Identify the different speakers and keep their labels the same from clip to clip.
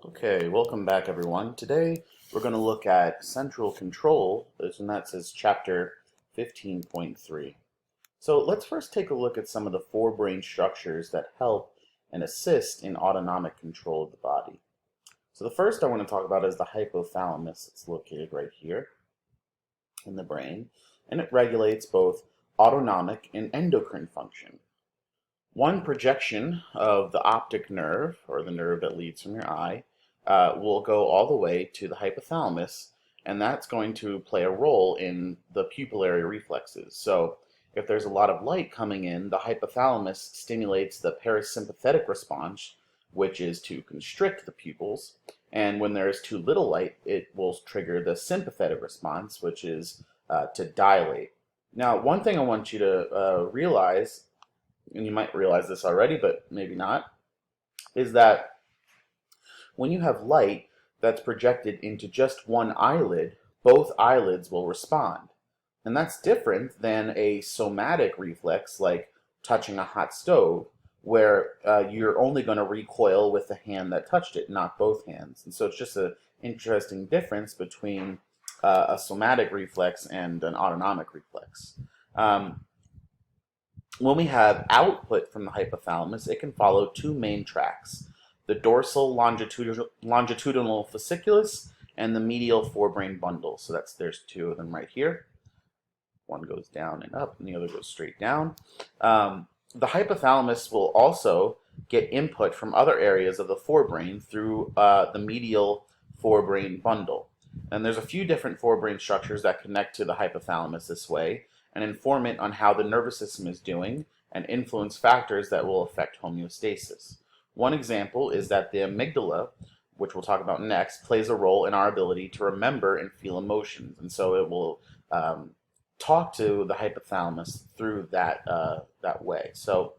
Speaker 1: Okay, welcome back everyone. Today we're going to look at central control, and that says chapter 15.3. So let's first take a look at some of the forebrain structures that help and assist in autonomic control of the body. So the first I want to talk about is the hypothalamus. It's located right here in the brain, and it regulates both autonomic and endocrine function. One projection of the optic nerve, or the nerve that leads from your eye, will go all the way to the hypothalamus, and that's going to play a role in the pupillary reflexes. So if there's a lot of light coming in, the hypothalamus stimulates the parasympathetic response, which is to constrict the pupils, and when there's too little light, it will trigger the sympathetic response, which is to dilate. Now, one thing I want you to realize, and you might realize this already, but maybe not, is that when you have light that's projected into just one eyelid, both eyelids will respond. And that's different than a somatic reflex like touching a hot stove, where you're only going to recoil with the hand that touched it, not both hands. And so it's just an interesting difference between a somatic reflex and an autonomic reflex. When we have output from the hypothalamus, it can follow two main tracks: the dorsal longitudinal fasciculus and the medial forebrain bundle. So there's two of them right here. One goes down and up, and the other goes straight down. The hypothalamus will also get input from other areas of the forebrain through the medial forebrain bundle. And there's a few different forebrain structures that connect to the hypothalamus this way and inform it on how the nervous system is doing and influence factors that will affect homeostasis. One example is that the amygdala, which we'll talk about next, plays a role in our ability to remember and feel emotions. And so it will talk to the hypothalamus through that way. So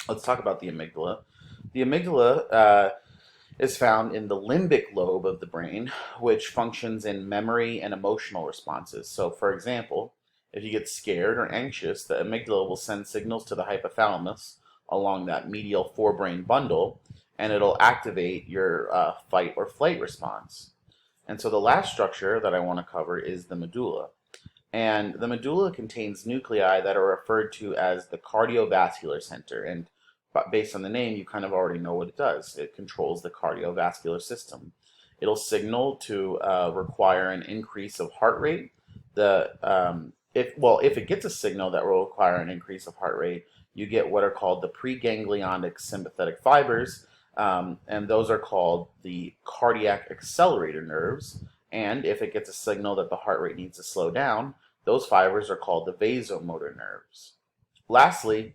Speaker 1: let's talk about the amygdala. The amygdala is found in the limbic lobe of the brain, which functions in memory and emotional responses. So for example, if you get scared or anxious, the amygdala will send signals to the hypothalamus along that medial forebrain bundle, and it'll activate your fight or flight response. And so the last structure that I want to cover is the medulla. And the medulla contains nuclei that are referred to as the cardiovascular center. And based on the name, you kind of already know what it does. It controls the cardiovascular system. It'll signal to require an increase of heart rate. If it gets a signal that will require an increase of heart rate, you get what are called the preganglionic sympathetic fibers, and those are called the cardiac accelerator nerves. And if it gets a signal that the heart rate needs to slow down, those fibers are called the vasomotor nerves. Lastly,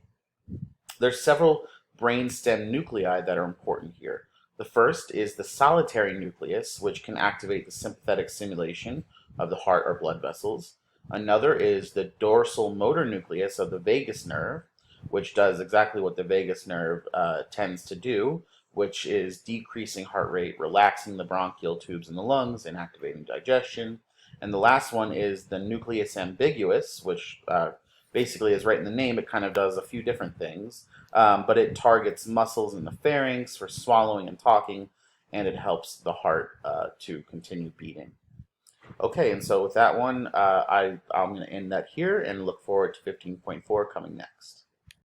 Speaker 1: there's several brainstem nuclei that are important here. The first is the solitary nucleus, which can activate the sympathetic stimulation of the heart or blood vessels. Another is the dorsal motor nucleus of the vagus nerve, which does exactly what the vagus nerve tends to do, which is decreasing heart rate, relaxing the bronchial tubes in the lungs, and activating digestion. And the last one is the nucleus ambiguus, which basically is right in the name. It kind of does a few different things, but it targets muscles in the pharynx for swallowing and talking, and it helps the heart to continue beating. Okay, and so with that one, I'm going to end that here and look forward to 15.4 coming next.